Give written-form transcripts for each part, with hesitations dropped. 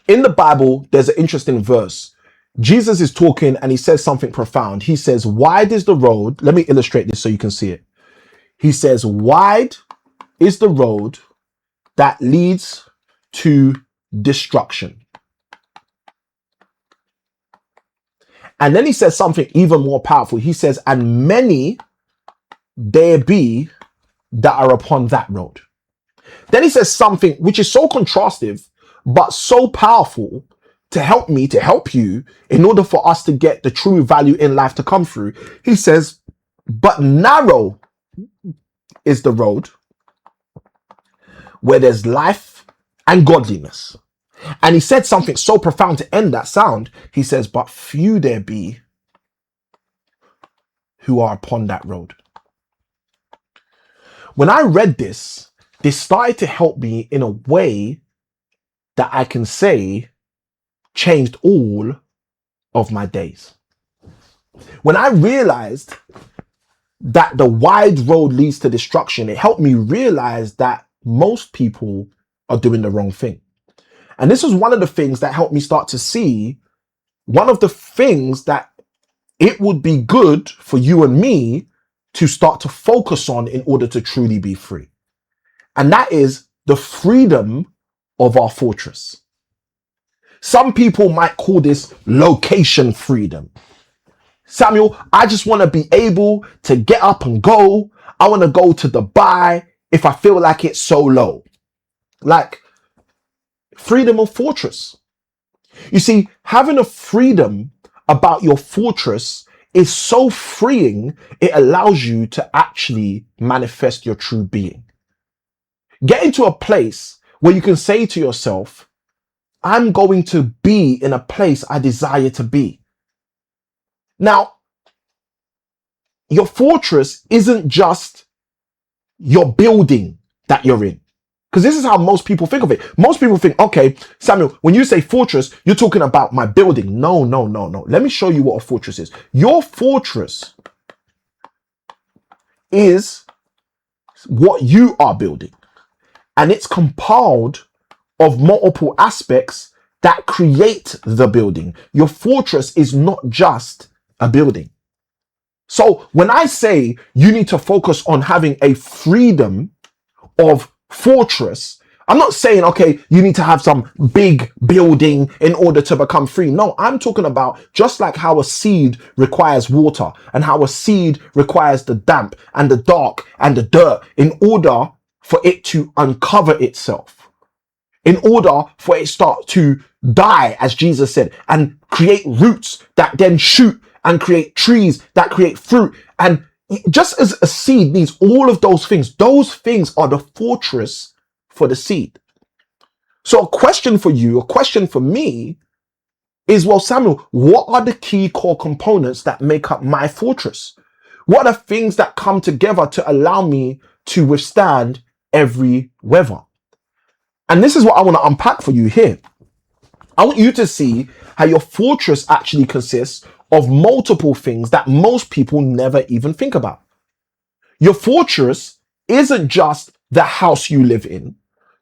In the Bible, there's an interesting verse. Jesus is talking and he says something profound. He says, wide is the road. Let me illustrate this so you can see it. He says, wide is the road that leads to destruction. And then he says something even more powerful. He says, and many there be that are upon that road. Then he says something which is so contrastive, but so powerful to help me, to help you, in order for us to get the true value in life to come through. He says, but narrow is the road where there's life and godliness. And he said something so profound to end that sound. He says, but few there be who are upon that road. When I read this started to help me in a way that I can say changed all of my days. When I realized that the wide road leads to destruction, it helped me realize that most people are doing the wrong thing. And this was one of the things that helped me start to see one of the things that it would be good for you and me to start to focus on in order to truly be free. And that is the freedom of our fortress. Some people might call this location freedom. Samuel, I just want to be able to get up and go. I want to go to Dubai if I feel like it's so low. Like freedom of fortress. You see, having a freedom about your fortress is so freeing, it allows you to actually manifest your true being. Get into a place where you can say to yourself, I'm going to be in a place I desire to be. Now, your fortress isn't just your building that you're in. Because this is how most people think of it. Most people think, okay, Samuel, when you say fortress, you're talking about my building. No. Let me show you what a fortress is. Your fortress is what you are building. And it's compiled of multiple aspects that create the building. Your fortress is not just a building. So when I say you need to focus on having a freedom of fortress, I'm not saying, okay, you need to have some big building in order to become free. No, I'm talking about just like how a seed requires water and how a seed requires the damp and the dark and the dirt in order for it to uncover itself, in order for it start to die, as Jesus said, and create roots that then shoot and create trees that create fruit. And just as a seed needs all of those things are the fortress for the seed. So a question for you, a question for me is, well, Samuel, what are the key core components that make up my fortress? What are things that come together to allow me to withstand every weather? And this is what I want to unpack for you here. I want you to see how your fortress actually consists of multiple things that most people never even think about. Your fortress isn't just the house you live in.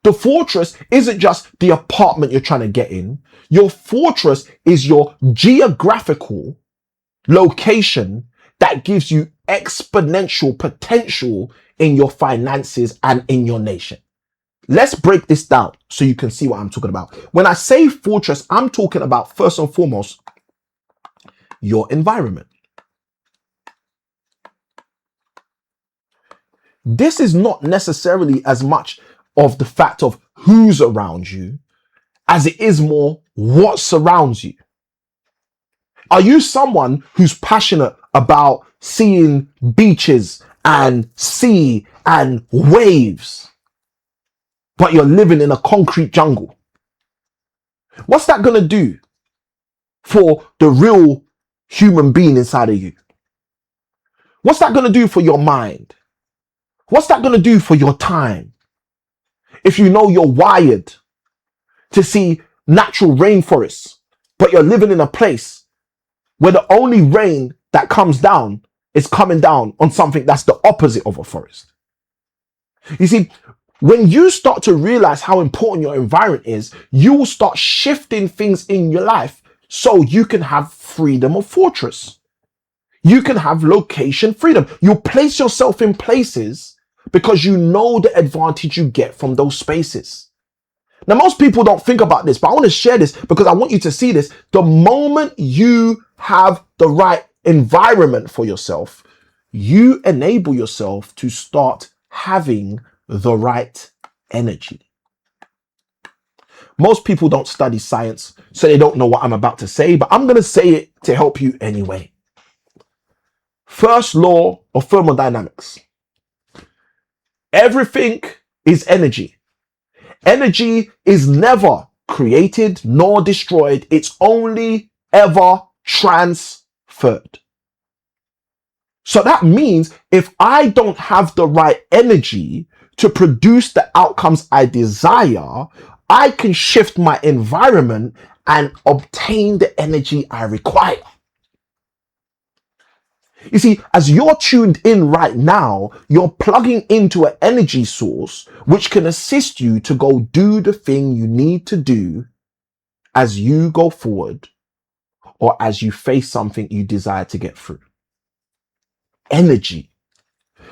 The fortress isn't just the apartment you're trying to get in. Your fortress is your geographical location that gives you exponential potential in your finances and in your nation. Let's break this down so you can see what I'm talking about. When I say fortress, I'm talking about first and foremost your environment. This is not necessarily as much of the fact of who's around you as it is more what surrounds you. Are you someone who's passionate about seeing beaches and sea and waves, but you're living in a concrete jungle? What's that going to do for the real human being inside of you? What's that going to do for your mind? What's that going to do for your time? If you know you're wired to see natural rainforests, but you're living in a place where the only rain that comes down is coming down on something that's the opposite of a forest. You see, When you start to realize how important your environment is, you will start shifting things in your life so you can have freedom of fortress. You can have location freedom. You place yourself in places because you know the advantage you get from those spaces. Now, most people don't think about this, but I want to share this because I want you to see this. The moment you have the right environment for yourself, you enable yourself to start having the right energy. Most people don't study science, so they don't know what I'm about to say, but I'm going to say it to help you anyway. First law of thermodynamics. Everything is energy. Energy is never created nor destroyed. It's only ever transferred. So that means if I don't have the right energy to produce the outcomes I desire, I can shift my environment and obtain the energy I require. You see, as you're tuned in right now, you're plugging into an energy source which can assist you to go do the thing you need to do as you go forward or as you face something you desire to get through. Energy.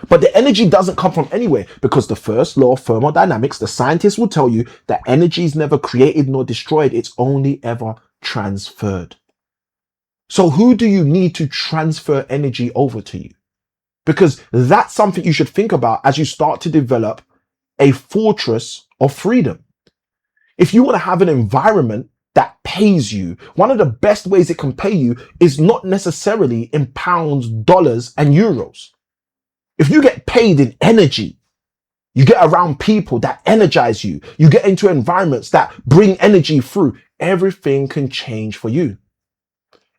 But the energy doesn't come from anywhere because the first law of thermodynamics, the scientists will tell you that energy is never created nor destroyed. It's only ever transferred. So who do you need to transfer energy over to you? Because that's something you should think about as you start to develop a fortress of freedom. If you want to have an environment that pays you, one of the best ways it can pay you is not necessarily in pounds, dollars, and euros. If you get paid in energy, you get around people that energize you, you get into environments that bring energy through, everything can change for you.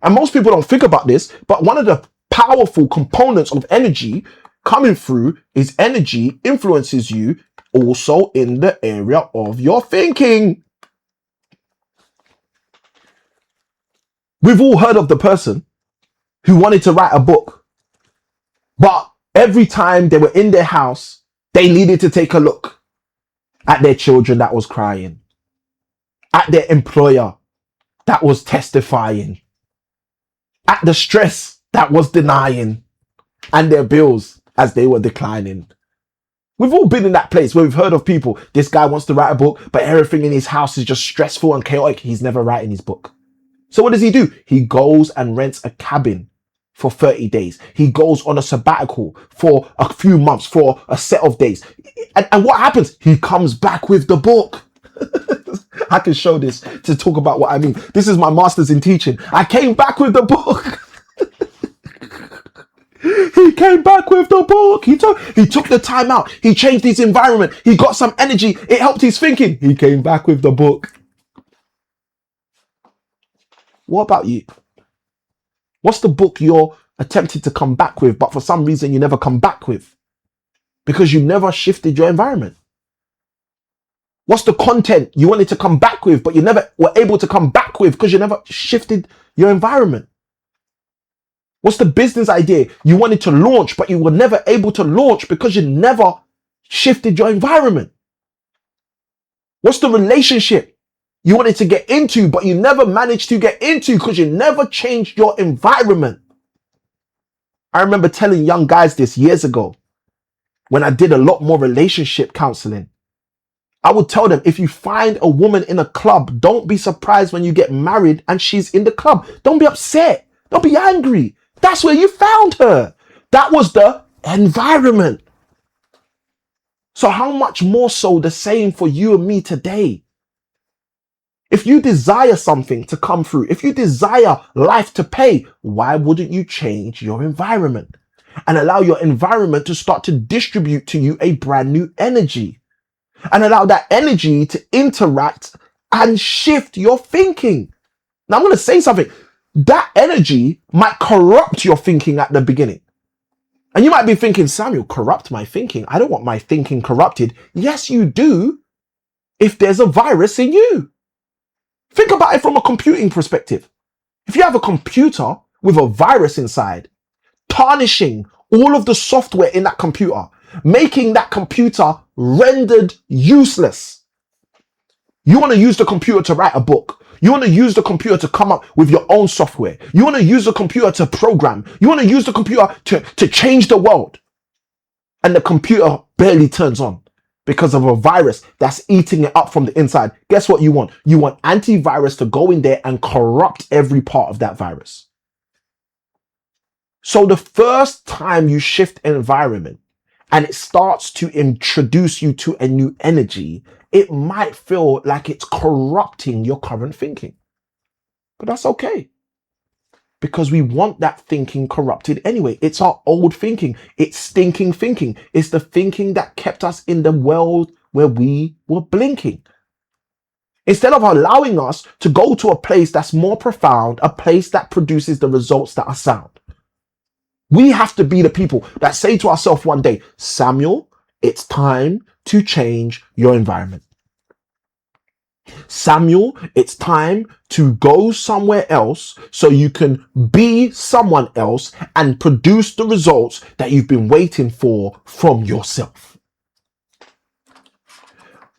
And most people don't think about this, but one of the powerful components of energy coming through is energy influences you also in the area of your thinking. We've all heard of the person who wanted to write a book, but every time they were in their house, they needed to take a look at their children that was crying, at their employer that was testifying, at the stress that was denying, and their bills as they were declining. We've all been in that place where we've heard of people. This guy wants to write a book, but everything in his house is just stressful and chaotic. He's never writing his book. So what does he do? He goes and rents a cabin for 30 days. He goes on a sabbatical for a few months, for a set of days. And what happens? He comes back with the book. I can show this to talk about what I mean. This is my master's in teaching. I came back with the book. He came back with the book. He took the time out. He changed his environment. He got some energy. It helped his thinking. He came back with the book. What about you? What's the book you're attempting to come back with, but for some reason you never come back with? Because you never shifted your environment. What's the content you wanted to come back with, but you never were able to come back with because you never shifted your environment? What's the business idea you wanted to launch, but you were never able to launch because you never shifted your environment? What's the relationship you wanted to get into, but you never managed to get into because you never changed your environment? I remember telling young guys this years ago when I did a lot more relationship counseling. I would tell them, if you find a woman in a club, don't be surprised when you get married and she's in the club. Don't be upset. Don't be angry. That's where you found her. That was the environment. So how much more so the same for you and me today? If you desire something to come through, if you desire life to pay, why wouldn't you change your environment and allow your environment to start to distribute to you a brand new energy and allow that energy to interact and shift your thinking? Now I'm going to say something. That energy might corrupt your thinking at the beginning. And you might be thinking, Samuel, corrupt my thinking. I don't want my thinking corrupted. Yes, you do. If there's a virus in you. Think about it from a computing perspective. If you have a computer with a virus inside, tarnishing all of the software in that computer, making that computer rendered useless. You want to use the computer to write a book. You want to use the computer to come up with your own software. You want to use the computer to program. You want to use the computer to change the world. And the computer barely turns on because of a virus that's eating it up from the inside. Guess what you want? You want antivirus to go in there and corrupt every part of that virus. So the first time you shift environment and it starts to introduce you to a new energy, it might feel like it's corrupting your current thinking. But that's okay, because we want that thinking corrupted anyway. It's our old thinking. It's stinking thinking. It's the thinking that kept us in the world where we were blinking. Instead of allowing us to go to a place that's more profound, a place that produces the results that are sound. We have to be the people that say to ourselves one day, Samuel, it's time to change your environment. Samuel, it's time to go somewhere else so you can be someone else and produce the results that you've been waiting for from yourself.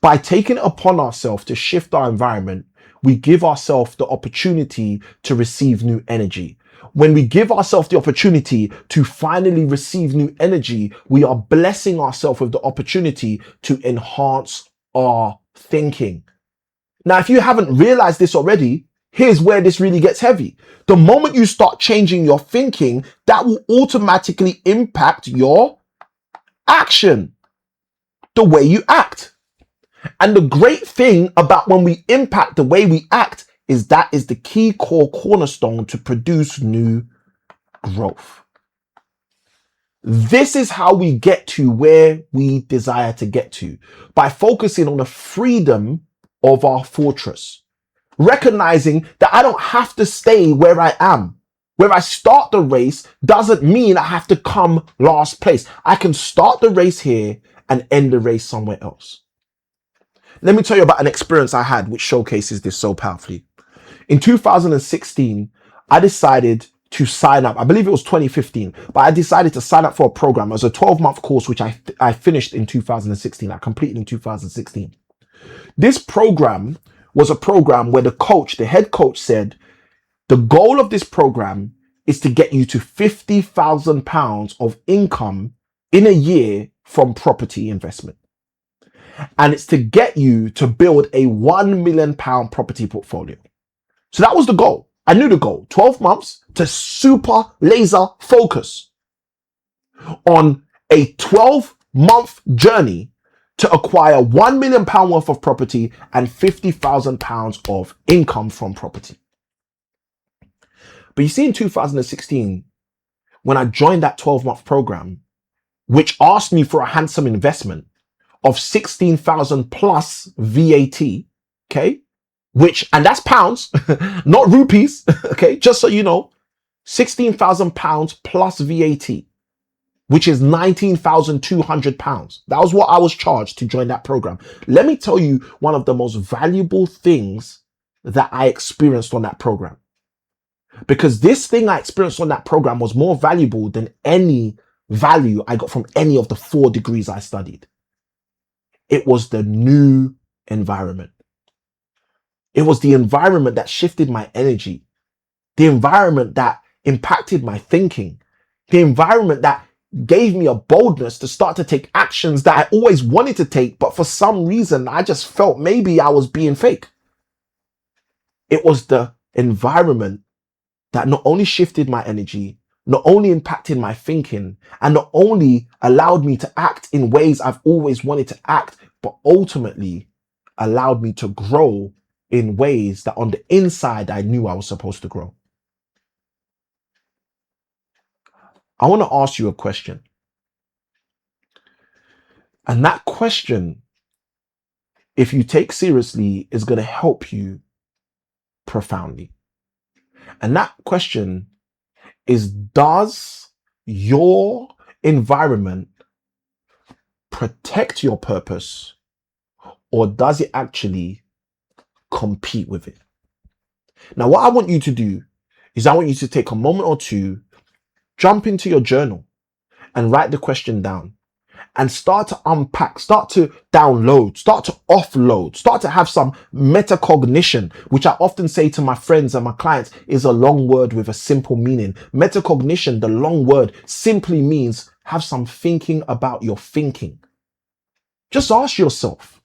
By taking it upon ourselves to shift our environment, we give ourselves the opportunity to receive new energy. When we give ourselves the opportunity to finally receive new energy, we are blessing ourselves with the opportunity to enhance our thinking. Now, if you haven't realized this already, here's where this really gets heavy. The moment you start changing your thinking, that will automatically impact your action, the way you act. And the great thing about when we impact the way we act is that is the key core cornerstone to produce new growth. This is how we get to where we desire to get to, by focusing on the freedom of our fortress, recognizing that I don't have to stay where I am. Where I start the race doesn't mean I have to come last place. I can start the race here and end the race somewhere else. Let me tell you about an experience I had which showcases this so powerfully. In 2016, I decided to sign up. I believe it was 2015, but I decided to sign up for a program. It was a 12-month course, which I finished in 2016. I completed in 2016. This program was a program where the head coach said, the goal of this program is to get you to £50,000 of income in a year from property investment. And it's to get you to build a £1 million property portfolio. So that was the goal. I knew the goal. 12 months to super laser focus on a 12-month journey to acquire £1 million worth of property and £50,000 of income from property. But you see, in 2016, when I joined that 12-month program, which asked me for a handsome investment of 16,000 plus VAT, okay? And that's pounds, not rupees, okay? Just so you know, £16,000 plus VAT, which is £19,200. That was what I was charged to join that program. Let me tell you one of the most valuable things that I experienced on that program. Because this thing I experienced on that program was more valuable than any value I got from any of the 4 degrees I studied. It was the new environment. It was the environment that shifted my energy, the environment that impacted my thinking, the environment that gave me a boldness to start to take actions that I always wanted to take, but for some reason, I just felt maybe I was being fake. It was the environment that not only shifted my energy, not only impacted my thinking, and not only allowed me to act in ways I've always wanted to act, but ultimately allowed me to grow in ways that on the inside I knew I was supposed to grow. I want to ask you a question. And that question, if you take seriously, is going to help you profoundly. And that question is, does your environment protect your purpose, or does it actually compete with it? Now, what I want you to do is I want you to take a moment or two, jump into your journal and write the question down. and start to unpack, start to download, start to offload, start to have some metacognition, which I often say to my friends and my clients is a long word with a simple meaning. Metacognition, the long word, simply means have some thinking about your thinking. Just ask yourself,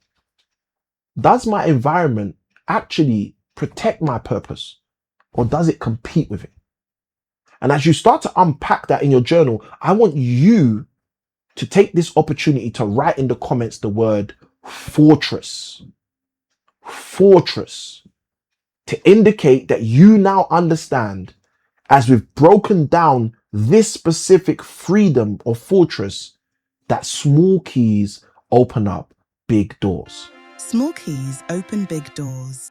does my environment actually protect my purpose, or does it compete with it? And as you start to unpack that in your journal, I want you to take this opportunity to write in the comments the word fortress. Fortress. To indicate that you now understand, as we've broken down this specific freedom or fortress, that small keys open up big doors. Small keys open big doors.